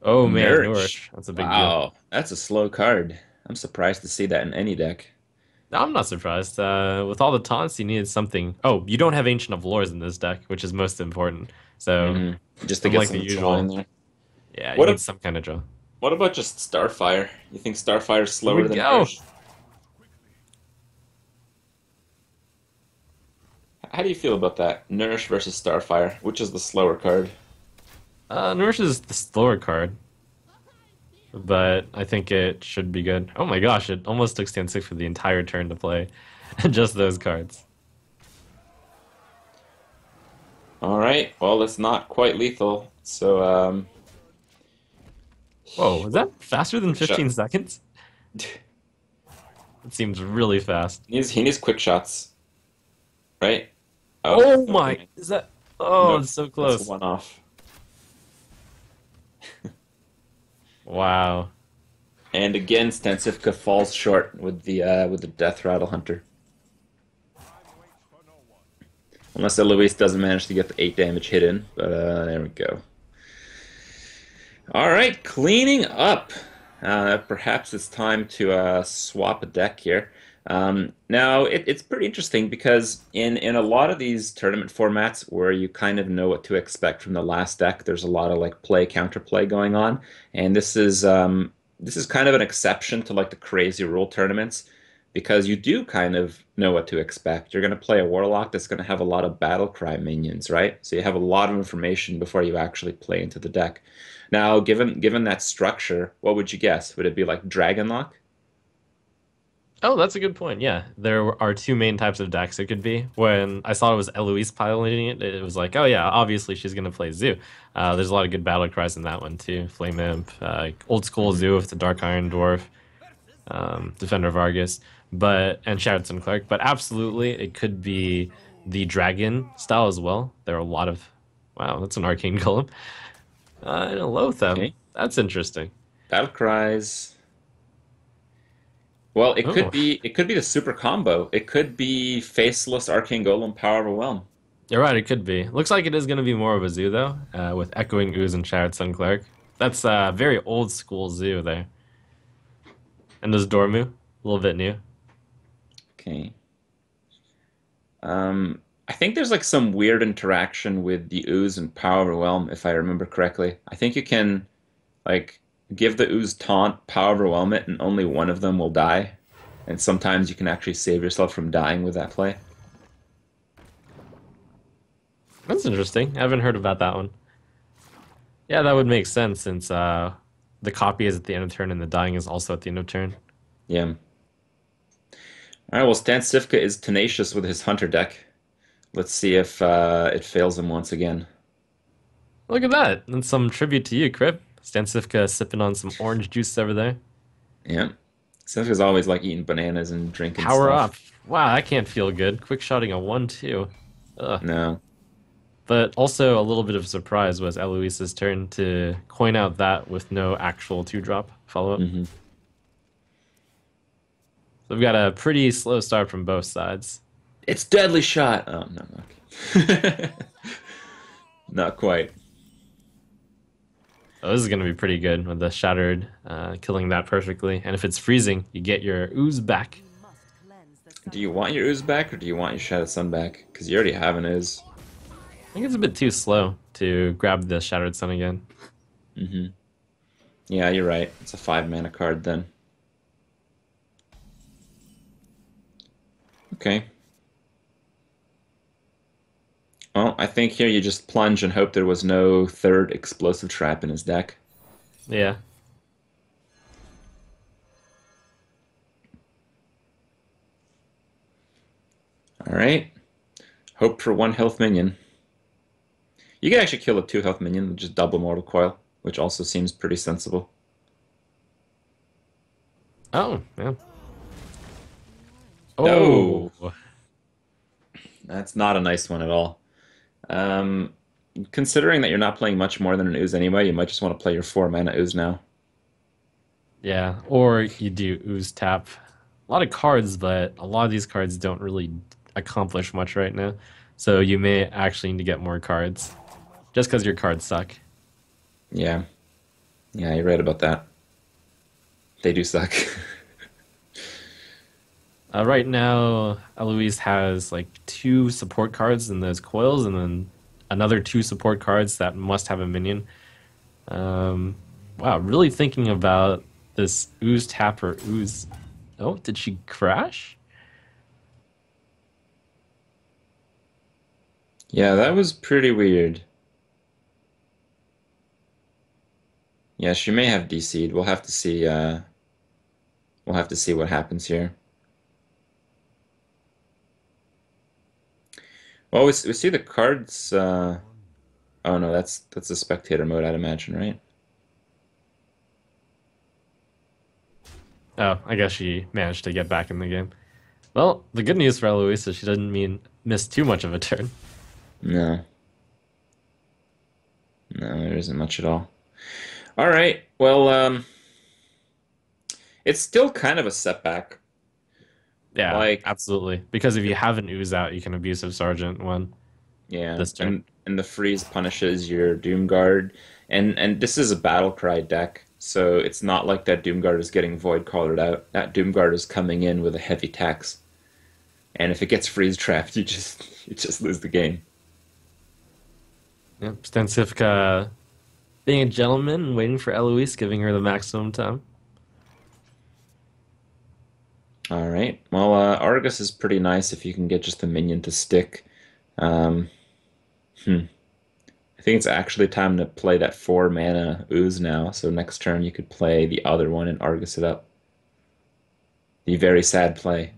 Oh man, Nourish. Nourish. That's a big deal. Wow, that's a slow card. I'm surprised to see that in any deck. No, I'm not surprised. With all the taunts, you needed something. Oh, you don't have Ancient of Lores in this deck, which is most important. So, hmm Just to get unlike the some draw in usual, there. yeah, you What need a, some kind of draw. what about just Starfire? You think Starfire's Here we slower than go. Nourish? How do you feel about that? Nourish versus Starfire. Which is the slower card? Nourish is the slower card, but I think it should be good. Oh my gosh, it almost took stand 6 for the entire turn to play just those cards. All right. Well, it's not quite lethal. So, Whoa, was that faster than quick shot. 15 seconds? It seems really fast. He needs quick shots, right? Oh my, Okay. is that? Oh, Nope. it's so That's a close. one-off. Wow. And again, Stancifka falls short with the Death Rattle Hunter. Unless Eloise doesn't manage to get the 8 damage hit in, but there we go. All right, cleaning up. Perhaps it's time to swap a deck here. Now, it's pretty interesting because in a lot of these tournament formats where you kind of know what to expect from the last deck, there's a lot of like play counterplay going on, and this is kind of an exception to like the crazy rule tournaments because you do kind of know what to expect. You're going to play a Warlock that's going to have a lot of battle cry minions, right? So you have a lot of information before you actually play into the deck. Now, given that structure, what would you guess? Would it be like Dragonlock? Oh, that's a good point. Yeah, there are two main types of decks it could be. When I saw it was Eloise piloting it, it was like, oh yeah, obviously she's gonna play Zoo. There's a lot of good battle cries in that one too. Flame Imp, old school Mhm. Zoo with the Dark Iron Dwarf, Defender of Argus, and Shattered Sun Cleric. But absolutely, it could be the Dragon style as well. There are a lot of, wow, that's an Arcane Golem. And a Loatheb. Okay. That's interesting. Battle cries. Well, it could Oh, be the super combo. It could be Faceless Arcane Golem Power Overwhelm. you're right, it could be. Looks like it is going to be more of a zoo, though, with Echoing Ooze and Shattered Sun Cleric. That's very old school zoo there. And there's Dormu, a little bit new. Okay. I think there's like some weird interaction with the ooze and power overwhelm, if I remember correctly. I think you can like give the ooze taunt, power overwhelm it, and only one of them will die. And sometimes you can actually save yourself from dying with that play. That's interesting. I haven't heard about that one. Yeah, that would make sense since the copy is at the end of turn and the dying is also at the end of turn. Yeah. All right, well, Stancifka is tenacious with his hunter deck. Let's see if it fails him once again. Look at that. And some tribute to you, Crip. Stancifka sipping on some orange juice over there. Yeah. Stancifka's always like eating bananas and drinking Power stuff. up. Wow, that can't feel good. Quick shotting a 1-2. Ugh. No. But also a little bit of surprise was Eloise's turn to coin out that with no actual 2-drop follow-up. hmm So we've got a pretty slow start from both sides. It's deadly shot. Oh no, no. Not quite. Oh, this is going to be pretty good with the Shattered killing that perfectly. And if it's freezing, you get your Ooze back. Do you want your ooze back or do you want your Shattered Sun back? Because you already have an ooze. I think it's a bit too slow to grab the Shattered Sun again. hmm Yeah, you're right. It's a 5 mana card then. Okay. Well, I think here you just plunge and hope there was no third explosive trap in his deck. Yeah. All right. Hope for one health minion. You can actually kill a two health minion with just double Mortal Coil, which also seems pretty sensible. Oh, yeah. Oh, Oh, that's not a nice one at all. Um, Considering that you're not playing much more than an ooze anyway, you might just want to play your 4 mana ooze now. yeah. Or you do ooze tap. A lot of cards, but a lot of these cards don't really accomplish much right now. So you may actually need to get more cards just because your cards suck. Yeah, yeah, you're right about that. They do suck. Right now, Eloise has like two support cards in those coils, and then another two support cards that must have a minion. Um, wow, really thinking about this ooze tapper ooze. Oh, did she crash? Yeah, that was pretty weird. Yeah, she may have DC'd. We'll have to see. We'll have to see what happens here. Well, we see the cards. Oh no, that's a spectator mode, I'd imagine, right? Oh, I guess she managed to get back in the game. Well, the good news for Eloise is she doesn't mean miss too much of a turn. No, no, there isn't much at all. All right. Well, it's still kind of a setback. Yeah, Like, absolutely. Because if you have an ooze out, you can abusive sergeant one yeah, this turn. and the freeze punishes your Doomguard, and this is a battle cry deck, so it's not like that Doomguard is getting void collared out. That Doomguard is coming in with a heavy tax, and if it gets freeze trapped, you just lose the game. Yep, Stancifka being a gentleman and waiting for Eloise, giving her the maximum time. All right. Well, Argus is pretty nice if you can get just the minion to stick. Um, hmm. I think it's actually time to play that 4 mana ooze now. So next turn you could play the other one and Argus it up. The very sad play.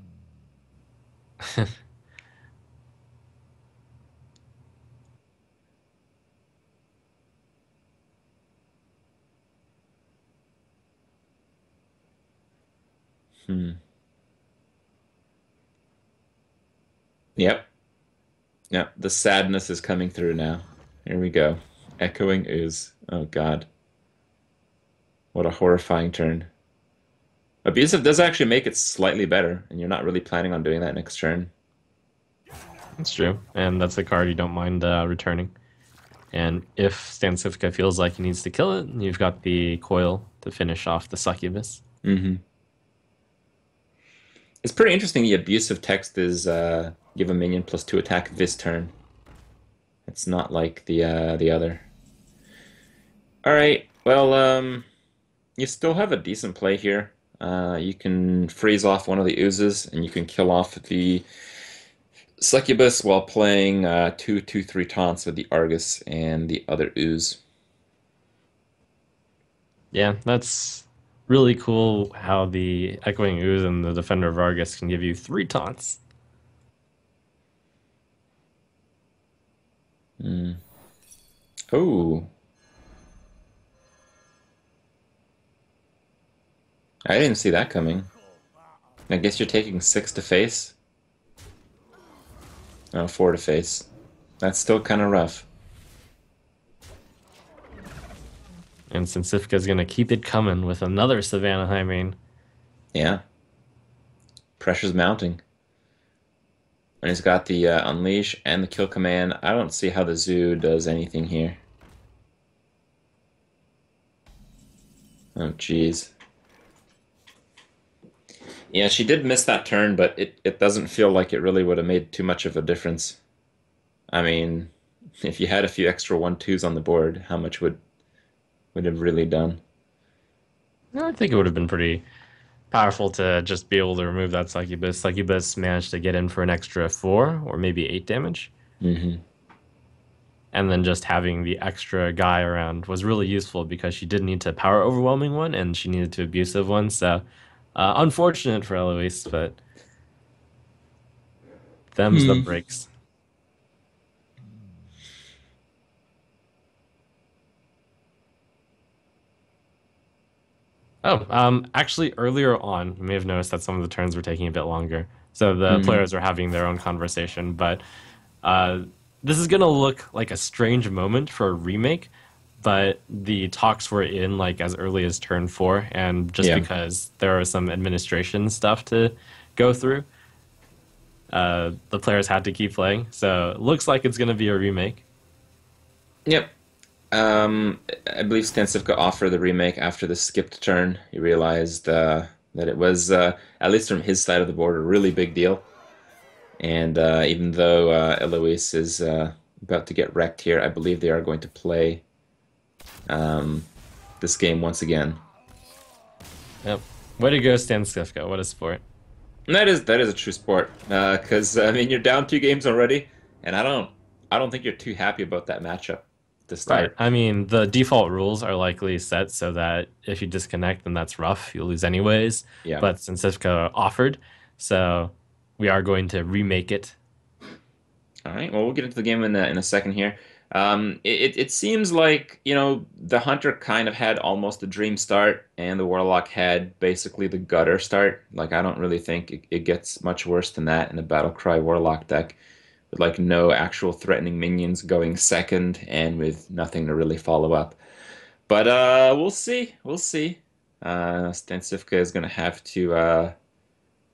Hmm. Yep. Yep. The sadness is coming through now. Here we go. Echoing ooze. Oh God. What a horrifying turn. Abusive does actually make it slightly better, and you're not really planning on doing that next turn. That's true. And that's a card you don't mind returning. And if Stancifka feels like he needs to kill it, you've got the coil to finish off the succubus. Mm-hmm. It's pretty interesting. The abusive text is give a minion +2 attack this turn. It's not like the other. All right. Well, you still have a decent play here. You can freeze off one of the oozes, and you can kill off the succubus while playing 2/2/3 taunts with the Argus and the other ooze. Yeah, that's really cool how the Echoing Ooze and the Defender of Argus can give you three taunts. Mm. Oh, I didn't see that coming. I guess you're taking 6 to face. Oh, 4 to face. That's still kind of rough. And Stancifka's going to keep it coming with another Savannah Hymane. Yeah, pressure's mounting. And he's got the Unleash and the Kill Command. I don't see how the Zoo does anything here. Oh, jeez. Yeah, she did miss that turn, but it doesn't feel like it really would have made too much of a difference. I mean, if you had a few extra 1/2s on the board, how much would have really done? I think it would have been pretty powerful to just be able to remove that Succubus. Succubus managed to get in for an extra 4 or maybe 8 damage. Hmm. and then just having the extra guy around was really useful because she did need to power overwhelming one and she needed to abusive one. So unfortunate for Eloise, but them's the Hmm. breaks. Oh, actually, earlier on, you may have noticed that some of the turns were taking a bit longer. So the Hmm. players are having their own conversation, but uh, this is gonna look like a strange moment for a remake, but the talks were in like as early as turn four, and just Yeah. because there are some administration stuff to go through, the players had to keep playing. So it looks like it's gonna be a remake. Yep. I believe Stancifka offered the remake after the skipped turn. He realized that it was, at least from his side of the board, a really big deal. And even though Eloise is about to get wrecked here, I believe they are going to play um, this game once again. Yep. Way to go, Stancifka. What a sport. And that is a true sport. Because I mean, you're down 2 games already, and I don't think you're too happy about that matchup to Right. start. I mean, the default rules are likely set so that if you disconnect, then that's rough. You'll lose anyways. Yeah. But since Sifka offered, so we are going to remake it. All right. Well, we'll get into the game in a second here. It seems like, the Hunter kind of had almost a dream start, and the Warlock had basically the gutter start. Like, I don't really think it gets much worse than that in a Battlecry Warlock deck, with like no actual threatening minions going second, and with nothing to really follow up. But we'll see. We'll see. Stancifka is going to have to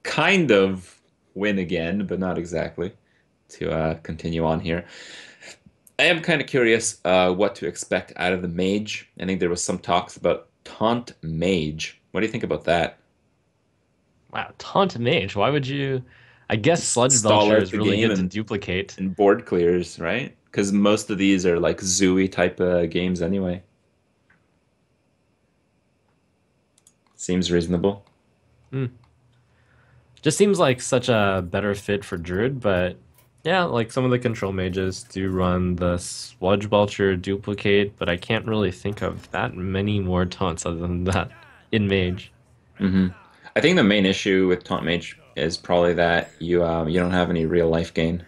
kind of win again, but not exactly, to continue on here. I am kind of curious what to expect out of the mage. I think there was some talks about taunt mage. What do you think about that? Wow, taunt mage. Why would you? I guess Sludge Stall Belcher out is the really game good to and duplicate. board clears, right? Because most of these are like Zooey type games anyway. Seems reasonable. Hmm. Just seems like such a better fit for Druid, but yeah, like some of the control mages do run the Sludge Belcher duplicate, but I can't really think of that many more taunts other than that in mage. Hmm. I think the main issue with taunt mage is probably that you don't have any real life gain.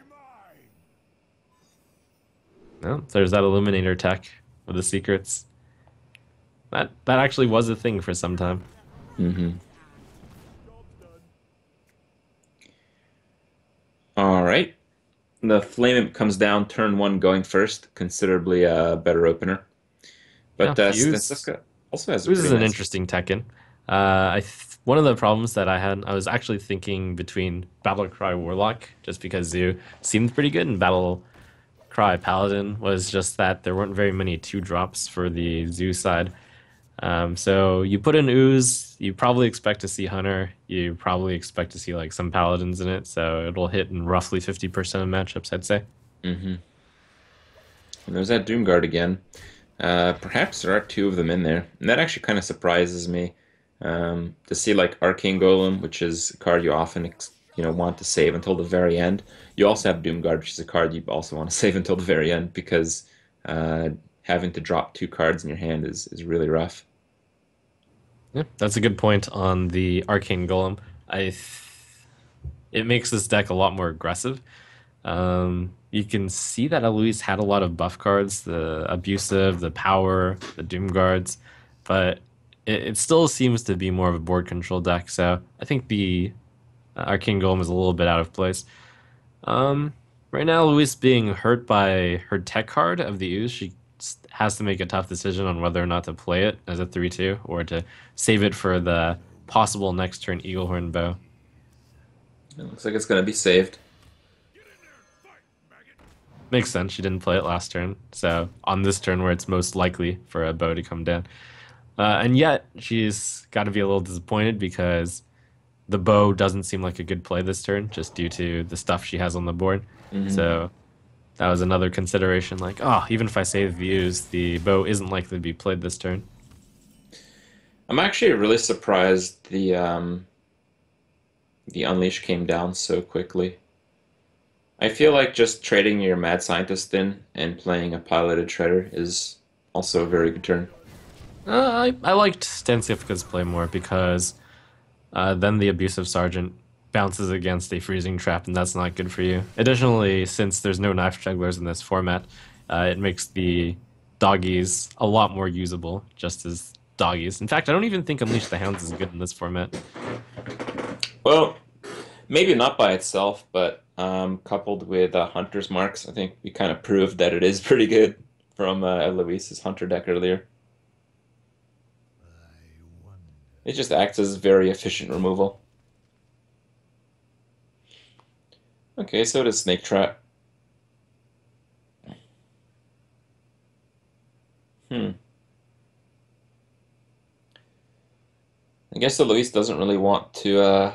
No, there's that Illuminator tech with the secrets. That actually was a thing for some time. Hmm. All right. The Flame Imp comes down, turn one going first, considerably better opener. Yeah, But the ooze. Stancifka also has a Ooze pretty is an nice. interesting Tekken. One of the problems that I had, I was actually thinking between Battle Cry Warlock, just because Zoo seemed pretty good, and Battle Cry Paladin was just that there weren't very many two drops for the Zoo side. So you put in Ooze, you probably expect to see Hunter, you probably expect to see like some Paladins in it, so it'll hit in roughly 50% of matchups, I'd say. Hmm. And there's that Doomguard again. Perhaps there are two of them in there, and that actually kind of surprises me to see like Arcane Golem, which is a card you often want to save until the very end. You also have Doomguard, which is a card you also want to save until the very end because uh, having to drop two cards in your hand is really rough. Yeah, that's a good point on the Arcane Golem. It makes this deck a lot more aggressive. You can see that Eloise had a lot of buff cards, the abusive, the power, the doom guards, but it still seems to be more of a board control deck. So I think the Arcane Golem is a little bit out of place. Um, right now, Eloise being hurt by her tech card of the ooze, she has to make a tough decision on whether or not to play it as a 3/2 or to save it for the possible next turn Eaglehorn Bow. It looks like it's going to be saved. Makes sense. She didn't play it last turn. So on this turn, where it's most likely for a bow to come down, and yet she's got to be a little disappointed because the bow doesn't seem like a good play this turn, just due to the stuff she has on the board. Hmm. So that was another consideration. Like, oh, even if I save views, the bow isn't likely to be played this turn. I'm actually really surprised the Unleash came down so quickly. I feel like just trading your mad scientist in and playing a piloted shredder is also a very good turn. I liked Stancifka's play more because then the abusive sergeant bounces against a freezing trap, and that's not good for you. Additionally, since there's no knife jugglers in this format, it makes the doggies a lot more usable, just as doggies. In fact, I don't even think Unleash the Hounds is good in this format. Well, maybe not by itself, but coupled with Hunter's Marks, I think we kind of proved that it is pretty good from Eloise's Hunter deck earlier. It just acts as very efficient removal. Okay, so does Snake Trap. Hmm. I guess Eloise doesn't really want to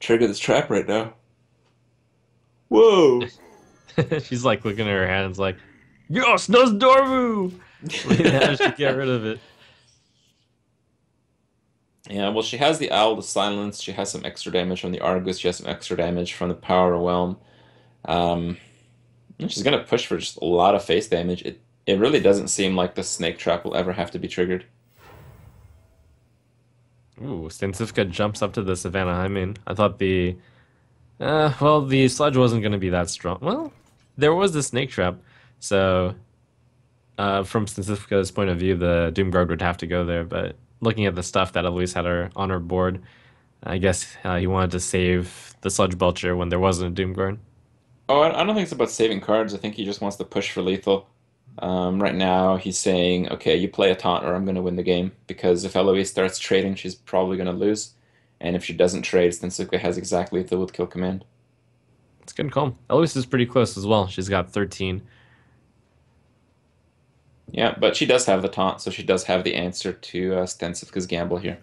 trigger this trap right now. Whoa! She's like looking at her hands like, Yes, no Dormu! We managed to get rid of it. Yeah, well, she has the Owl to silence. She has some extra damage from the Argus. She has some extra damage from the Power Overwhelm. Um, and she's gonna push for just a lot of face damage. It really doesn't seem like the Snake Trap will ever have to be triggered. Ooh, Stancifka jumps up to the Savannah. I mean, I thought well, the sludge wasn't going to be that strong. Well, there was the snake trap, so from Stancifka's point of view, the Doomguard would have to go there. But looking at the stuff that Eloise had on her board, I guess he wanted to save the sludge belcher when there wasn't a Doomguard. Oh, I don't think it's about saving cards. I think he just wants to push for lethal. Right now, he's saying, okay, you play a taunt or I'm going to win the game. Because if Eloise starts trading, she's probably going to lose. And if she doesn't trade, Stancifka has exact lethal with kill command. It's a good call. Eloise is pretty close as well. She's got 13. Yeah, but she does have the taunt, so she does have the answer to Stancifka's gamble here.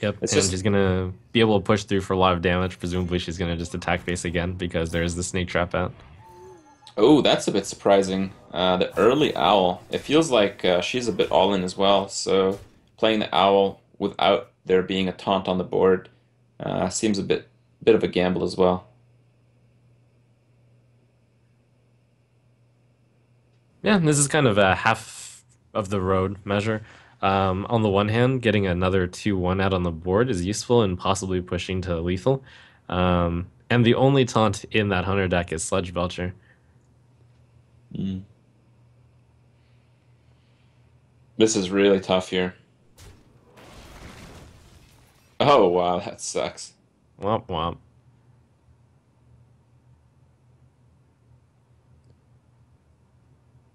Yep, It's and just, she's gonna be able to push through for a lot of damage. Presumably, she's gonna just attack base again because there's the snake trap out. oh, that's a bit surprising. The early owl, it feels like she's a bit all in as well. So playing the owl without there being a taunt on the board seems a bit of a gamble as well. Yeah, this is kind of a half of the road measure. On the one hand, getting another 2-1 out on the board is useful and possibly pushing to lethal. And the only taunt in that Hunter deck is Sludge Belcher. Mm. This is really tough here. Oh wow, that sucks. Womp womp.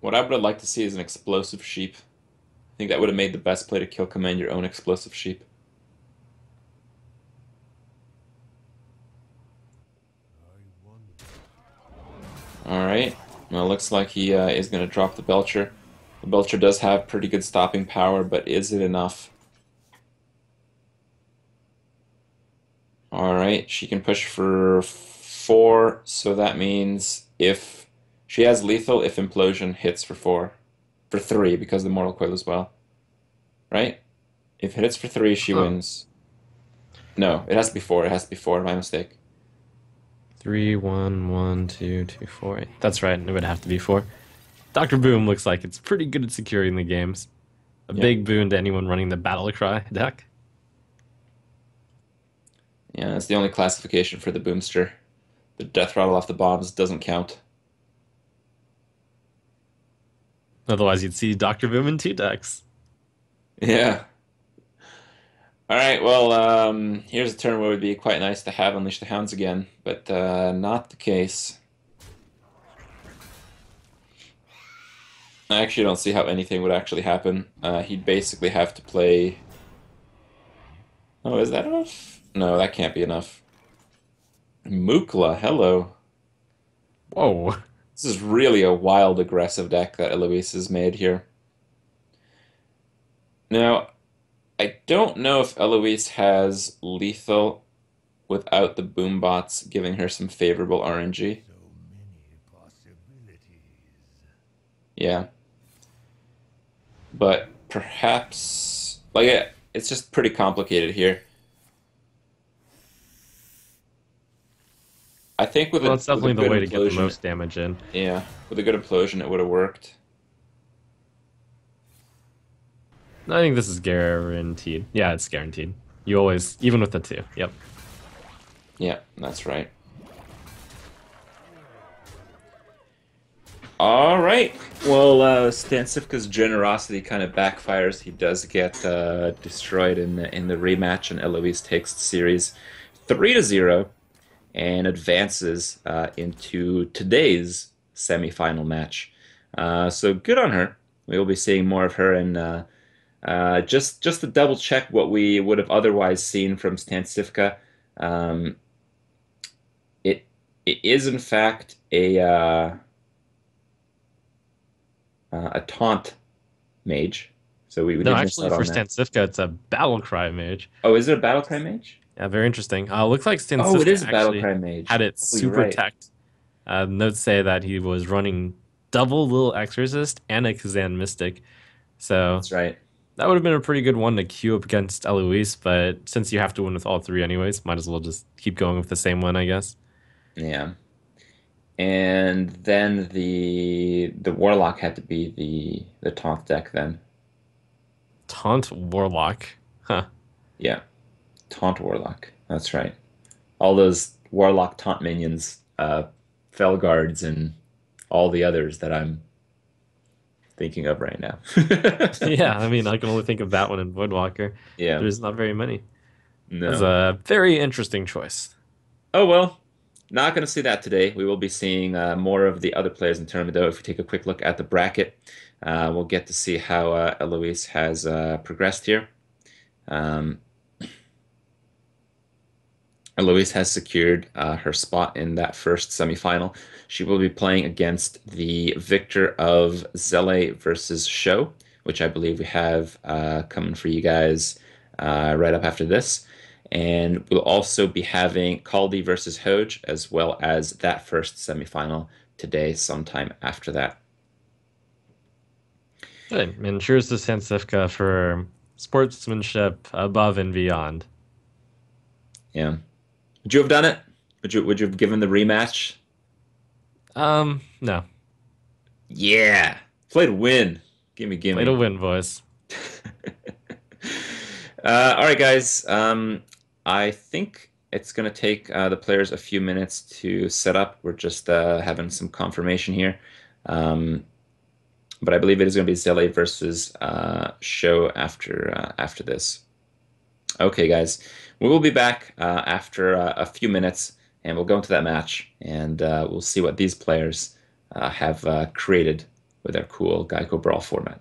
What I would have liked to see is an explosive sheep. I think that would have made the best play to kill command your own explosive sheep. Alright, well, it looks like he is going to drop the Belcher. The Belcher does have pretty good stopping power, but is it enough? Alright, she can push for 4, so that means if she has lethal, if Implosion hits for 4. For 3, because the Mortal Coil as well. Right? If it hits for 3, she Huh. wins. No, it has to be 4. It has to be 4, my mistake. 3, 1, 1, 2, 2, 4. That's right, it would have to be 4. Dr. Boom looks like it's pretty good at securing the games. A Yeah. big boon to anyone running the Battle Cry deck. Yeah, that's the only classification for the Boomster. The death rattle off the bombs doesn't count. Otherwise, you'd see Dr. Boom in 2 decks. Yeah. All right, well, here's a turn where it would be quite nice to have Unleash the Hounds again, but not the case. I actually don't see how anything would actually happen. He'd basically have to play... Oh, is that enough? No, that can't be enough. Mukla, hello. Whoa. This is really a wild, aggressive deck that Eloise has made here. Now, I don't know if Eloise has lethal without the boombots giving her some favorable RNG. Yeah. But perhaps, like, it's just pretty complicated here. I think Well, that's with a definitely the good way to get the implosion, most damage in. yeah, with a good implosion, it would have worked. I think this is guaranteed. Yeah, it's guaranteed. You always, even with the two. Yep. Yeah, that's right. All right. Well, Stancifka's generosity kind of backfires. He does get destroyed in the rematch, and Eloise takes the series 3-0 and advances into today's semifinal match. So good on her. We will be seeing more of her, and just to double check what we would have otherwise seen from Stancifka. Um, it it is in fact a taunt mage. So we No, did miss actually, out for on that. Stancifka, it's a battle cry mage. Oh, is it a battle cry mage? Yeah, very interesting. Looks like Oh, it Stancifka is a battle actually cry had mage. it Oh, you're super right. teched. Notes say that he was running double Little Exorcist and a Kazan Mystic. So That's right. that would have been a pretty good one to queue up against Eloise, but since you have to win with all three anyways, might as well just keep going with the same one, I guess. Yeah. And then the warlock had to be the taunt deck then. Taunt Warlock. Huh. Yeah, taunt warlock. That's right. All those warlock taunt minions, fell guards, and all the others that I'm thinking of right now. Yeah, I mean, I can only think of that one in Voidwalker. Yeah. There's not very many. That's No. a very interesting choice. Oh well, not going to see that today. We will be seeing more of the other players in the tournament, though. If we take a quick look at the bracket, we'll get to see how Eloise has progressed here. Um, Eloise has secured her spot in that first semifinal. She will be playing against the victor of Zele versus Show, which I believe we have coming for you guys right up after this. And we'll also be having Caldi versus Hoj, as well as that first semifinal today, sometime after that. Good. And cheers to Stancifka for sportsmanship above and beyond. Yeah. Would you have done it? Would you have given the rematch? No. Yeah. Play to win. Gimme, Play to gimme. win, boys. All right, guys. I think it's going to take the players a few minutes to set up. We're just having some confirmation here. Um, but I believe it is going to be Zele versus Show after this. Okay, guys. We will be back after a few minutes, and we'll go into that match, and we'll see what these players have created with their cool GEICO Brawl format.